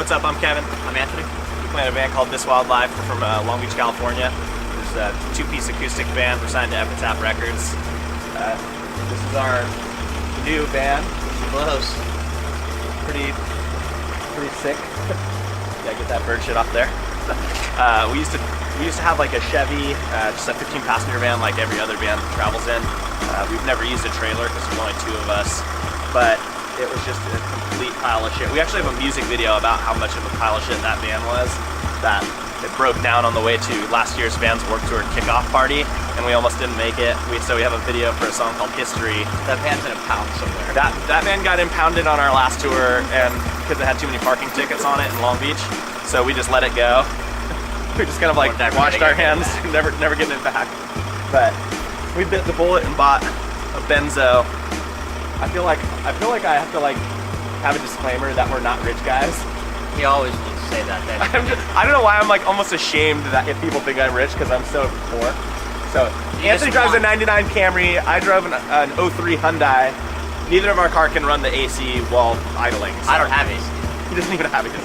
what's up? I'm Kevin. I'm Anthony. We play in a band called This Wildlife. We're from Long Beach, California. There's a two-piece acoustic band. We're signed to Epitaph Records. This is our new band. Close. Pretty sick. Yeah, get that bird shit off there. We used to have like a Chevy, just a 15-passenger van like every other band travels in. We've never used a trailer because there's only two of us, but it was just a complete pile of shit. We actually have a music video about how much of a pile of shit that van was, that it broke down on the way to last year's Vans Warped Tour kickoff party, and we almost didn't make it. So we have a video for a song called History. That van's in a pound somewhere. That van got impounded on our last tour, and because it had too many parking tickets on it in Long Beach, so we just let it go. We just kind of like washed our hands, never getting it back. But we bit the bullet and bought a Benzo. I feel like I have to like have a disclaimer that we're not rich guys. He always needs to say that. I don't know why I'm like almost ashamed that if people think I'm rich because I'm so poor. So Anthony drives a '99 Camry. I drove an '03 Hyundai. Neither of our car can run the AC while idling. So I don't have AC. He doesn't even have AC.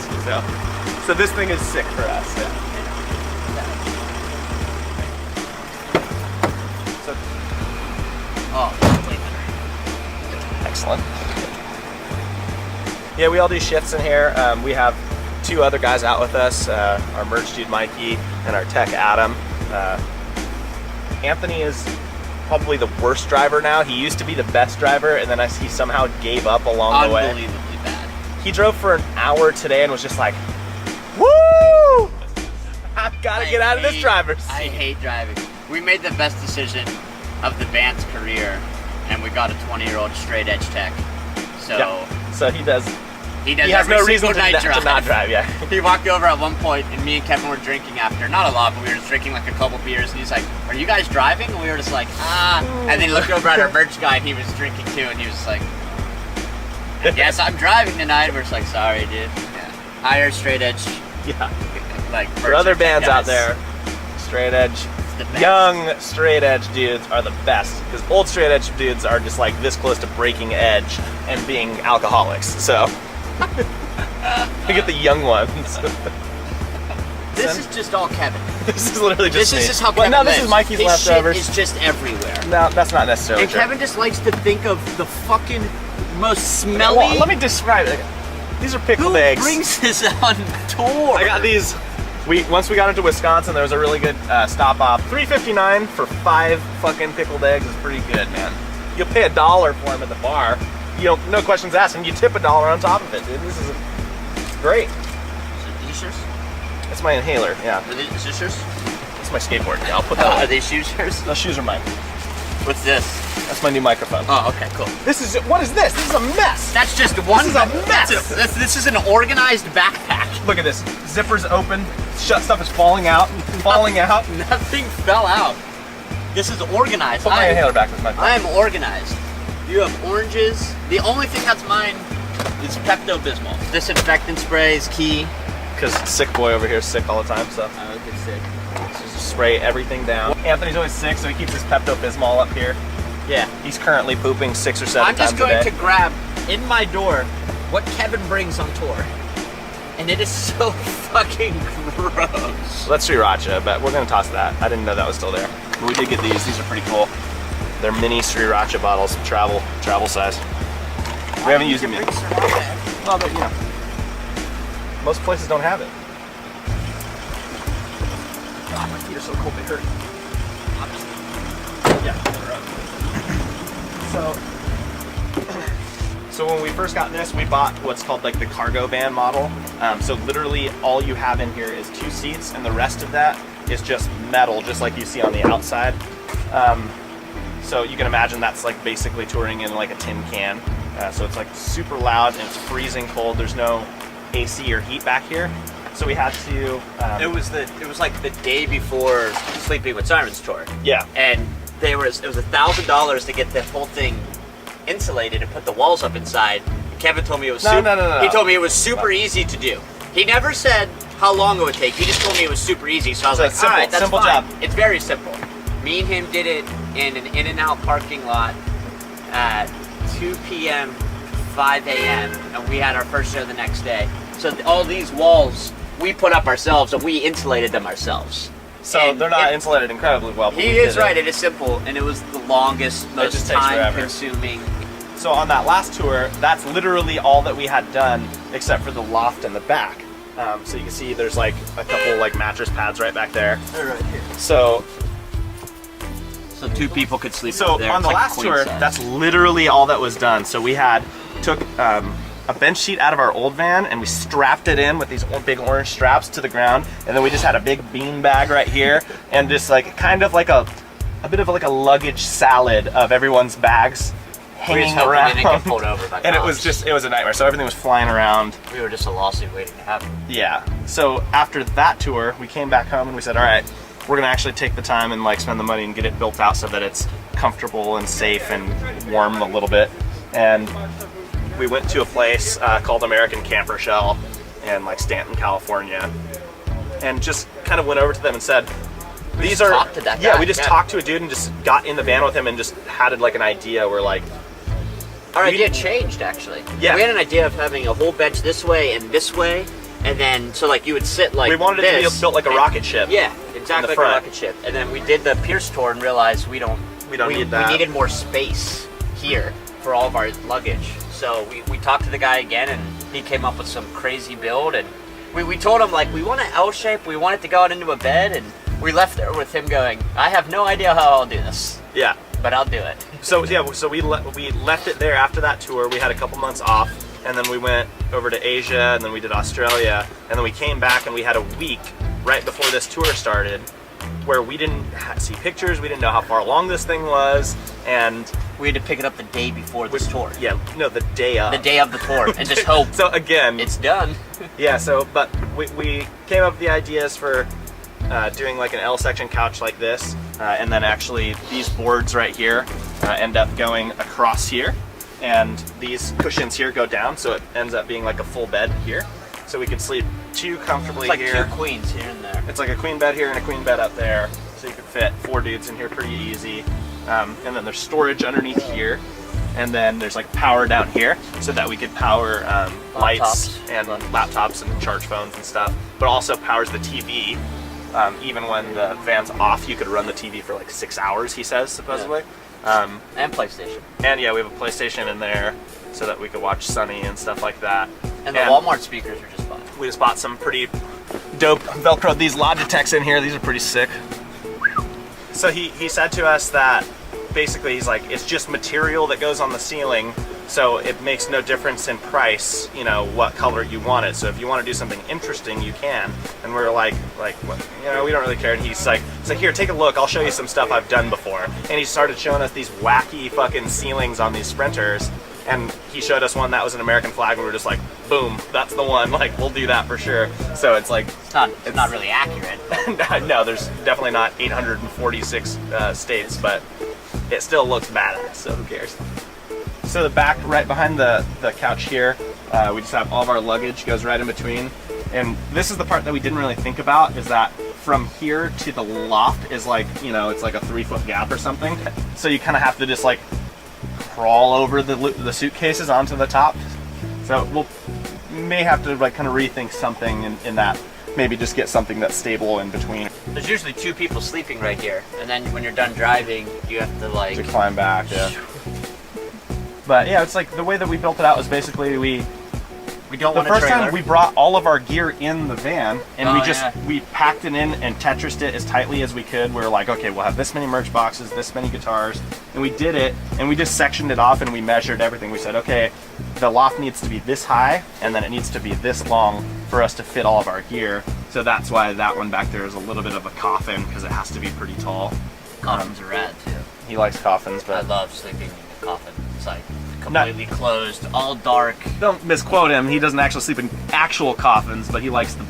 So this thing is sick for us. Yeah. So. Oh, way better. Excellent. Yeah, we all do shifts in here. We have two other guys out with us, our merch dude Mikey and our tech Adam. Anthony is probably the worst driver now. He used to be the best driver, and then he somehow gave up along the way. Unbelievably bad. He drove for an hour today and was just like, woo! I've got to get out of this driver's seat. I hate driving. We made the best decision of the band's career, and we got a 20-year-old straight edge tech. So, yeah. So he does. He has no reason to not drive. Yeah. He walked over at one point, and me and Kevin were drinking after. Not a lot, but we were just drinking like a couple beers. And he's like, "Are you guys driving?" And we were just like, "Ah." And then he looked over at our merch guy, and he was drinking too. And he was just like, "I guess I'm driving tonight." We're just like, "Sorry, dude." Yeah. Higher straight edge. Yeah. Like for other bands out there, straight edge. Young straight edge dudes are the best because old straight edge dudes are just like this close to breaking edge and being alcoholics. So we get the young ones. This is just all Kevin. This is literally just This me. is just how Kevin no, lives. this is Mikey's His leftovers. Shit is just everywhere. No, that's not necessarily and true. Kevin just likes to think of the fucking most smelly. Well, let me describe it. These are pickled eggs. Who brings this on tour? I got these. Once we got into Wisconsin, there was a really good stop off. $3.59 for 5 fucking pickled eggs is pretty good, man. You'll pay $1 for them at the bar. You know, no questions asked, and you tip $1 on top of it, dude. It's great. Is it That's my inhaler, yeah. Are these yours? That's my skateboard. Yeah, I'll put that on. Are these shoes yours? Those shoes are mine. What's this? That's my new microphone. Oh, okay, cool. What is this? This is a mess. That's just one. This is a mess. This is an organized backpack. Look at this. Zipper's open. Stuff is falling out. Falling out. Nothing fell out. This is organized. Put my inhaler back with my phone. I am organized. You have oranges. The only thing that's mine is Pepto-Bismol. Disinfectant spray is key. Because sick boy over here is sick all the time, so. I look at sick. Just spray everything down. Anthony's always sick, so he keeps his Pepto-Bismol up here. Yeah. He's currently pooping 6 or 7 times a day. I'm just going to grab in my door what Kevin brings on tour. And it is so fucking gross. Well, that's Sriracha, but we're gonna toss that. I didn't know that was still there. But we did get these. These are pretty cool. They're mini Sriracha bottles, travel size. We haven't used them yet. Well, but you know, most places don't have it. God, my feet are so cold they hurt. Yeah. So when we first got this, we bought what's called like the cargo van model. So literally all you have in here is 2 seats, and the rest of that is just metal, just like you see on the outside. So you can imagine that's like basically touring in like a tin can. So it's like super loud and it's freezing cold. There's no AC or heat back here. So we had to. It was like the day before Sleeping with Sirens tour. Yeah. And it was $1,000 to get the whole thing insulated and put the walls up inside. Kevin told me it was no. He told me it was super easy to do. He never said how long it would take. He just told me it was super easy. So I was like, simple, all right, that's simple fine. job. It's very simple. Me and him did it in an In-N-Out parking lot at 2 p.m., 5 a.m., and we had our first show the next day. So all these walls we put up ourselves, and we insulated them ourselves. So And they're not insulated incredibly well. But He we is did right. It is simple, and it was the longest, most just takes forever. time-consuming. So on that last tour, that's literally all that we had done, except for the loft in the back. So you can see there's like a couple like mattress pads right back there. They're right here. So two people could sleep. So up there. on the It's like last queen tour, size. that's literally all that was done. So we took a bench sheet out of our old van and we strapped it in with these big orange straps to the ground, and then we just had a big bean bag right here and just like kind of like a bit of like a luggage salad of everyone's bags hanging around. They didn't get pulled over by And it cops. was a nightmare. So everything was flying around. We were just a lawsuit waiting to happen. Yeah. So after that tour, we came back home and we said, all right, we're gonna actually take the time and like spend the money and get it built out so that it's comfortable and safe and warm a little bit. And we went to a place called American Camper Shell in like Stanton, California, and just kind of went over to them and said, these are, talked to that yeah, guy, we just yeah. talked to a dude and just got in the van with him and just had like an idea. We're like, Our We- idea changed actually. Yeah. We had an idea of having a whole bench this way and this way, and then so like you would sit like we wanted it to this, be built like a and- rocket ship. Yeah, exactly like front. a rocket ship. And then we did the Pierce tour and realized we don't need that. We needed more space here for all of our luggage. So we talked to the guy again, and he came up with some crazy build, and we told him like we want an L shape, we want it to go out into a bed, and we left there with him going, I have no idea how I'll do this, Yeah. but I'll do it. So yeah, so we left it there after that tour. We had a couple months off, and then we went over to Asia, and then we did Australia, and then we came back and we had a week right before this tour started where we didn't see pictures, we didn't know how far along this thing was, and We had to pick it up the day before this tour. yeah, no, the day of. The day of the tour, and just hope So again, it's done. yeah, so, but we came up with the ideas for doing like an L section couch like this, and then actually these boards right here end up going across here, and these cushions here go down, so it ends up being like a full bed here, so we could sleep two comfortably It's like here. two queens here and there. It's like a queen bed here and a queen bed up there, so you could fit 4 dudes in here pretty easy. And then there's storage underneath here, and then there's like power down here, so that we could power lights and laptops and charge phones and stuff, but also powers the TV. Even when the van's off, you could run the TV for like 6 hours, he says, supposedly. And PlayStation. And yeah, we have a PlayStation in there, so that we could watch Sunny and stuff like that. And the Walmart speakers are just fine. We just bought some pretty dope Velcro. These Logitechs in here, these are pretty sick. So he said to us that basically he's like, it's just material that goes on the ceiling, so it makes no difference in price, you know, what color you want it. So if you want to do something interesting, you can. And we're like what, you know, we don't really care. And he's like, here, take a look. I'll show you some stuff I've done before. And he started showing us these wacky fucking ceilings on these Sprinters. And he showed us one that was an American flag, and we were just like, boom, that's the one. Like, we'll do that for sure. So it's like, It's not really accurate. no, there's definitely not 846 states, but it still looks badass, so who cares? So the back, right behind the couch here, we just have all of our luggage goes right in between. And this is the part that we didn't really think about, is that from here to the loft is like, you know, it's like a 3-foot gap or something. So you kind of have to just like crawl over the suitcases onto the top. So we'll may have to like kind of rethink something in that. Maybe just get something that's stable in between. There's usually 2 people sleeping right here, and then when you're done driving, you have to like To climb back, yeah. But yeah, it's like the way that we built it out was basically we don't the want a first trailer. time we brought all of our gear in the van, and Oh, we packed it in and Tetrised it as tightly as we could. We were like, okay, we'll have this many merch boxes, this many guitars, and we did it, and we just sectioned it off and we measured everything. We said, okay, the loft needs to be this high, and then it needs to be this long for us to fit all of our gear. So that's why that one back there is a little bit of a coffin, because it has to be pretty tall. Coffins are rad too. He likes coffins, I but love sleeping in a coffin. It's like completely closed, all dark. don't misquote him. He doesn't actually sleep in actual coffins, but he likes the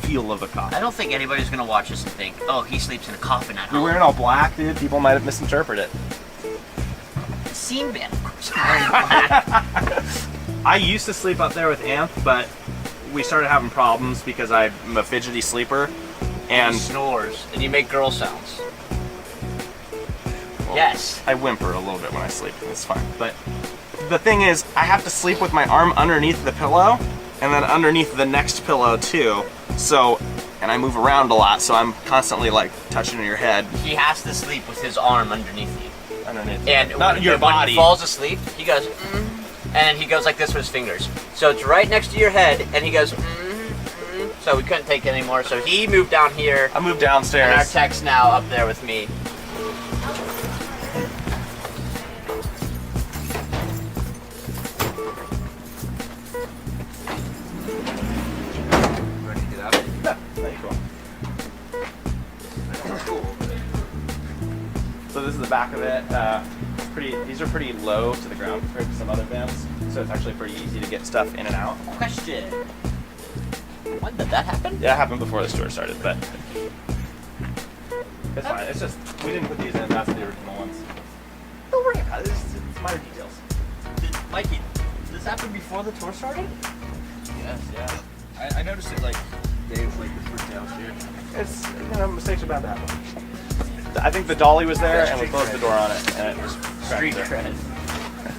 feel of a coffin. I don't think anybody's gonna watch this and think, oh, he sleeps in a coffin at You're home. wearing all black, dude. People might have misinterpreted it. Scene band, of course. I'm wearing black. I used to sleep up there with Anth, but we started having problems because I'm a fidgety sleeper, and He snores, and you make girl sounds. Yes. I whimper a little bit when I sleep, and it's fine. But the thing is, I have to sleep with my arm underneath the pillow, and then underneath the next pillow too. So, and I move around a lot, so I'm constantly like touching your head. He has to sleep with his arm underneath you. Underneath. And not your when body. he falls asleep, he goes, and he goes like this with his fingers. So it's right next to your head, and he goes, So we couldn't take it anymore. So he moved down here. I moved downstairs. And our tech's now up there with me. Ready to get out? Yeah, very cool. So this is the back of it. These are pretty low to the ground compared to some other vans, so it's actually pretty easy to get stuff in and out. Question. When did that happen? Yeah, it happened before the store started, but it's fine. It's just, we didn't put these in, that's the original ones. Don't worry about it, it's minor details. Mikey, did this happen before the tour started? Yes, yeah. I noticed it like days like the first day I was here. It's, mistakes are about to happen. I think the dolly was there and we closed the door on it and it was Street cred.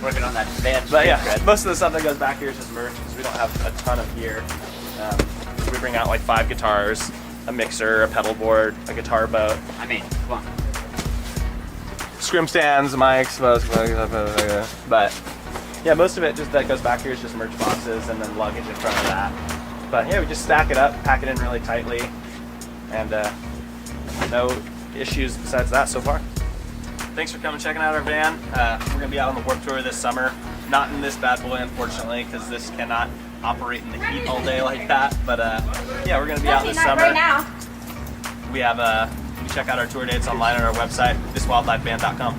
Working on that van. But yeah, cred. most of the stuff that goes back here is just merch because we don't have a ton of gear. We bring out like 5 guitars, a mixer, a pedal board, a guitar boat. I mean, come on. Scrim stands, mics, but yeah, most of it just that goes back here is just merch boxes and then luggage in front of that. But yeah, we just stack it up, pack it in really tightly, and no issues besides that so far. Thanks for coming checking out our van. We're gonna be out on the Warped Tour this summer. Not in this bad boy, unfortunately, because this cannot operate in the heat all day like that. But yeah, we're gonna be out this summer. Right now. We have you can check out our tour dates online on our website, thiswildlifeband.com.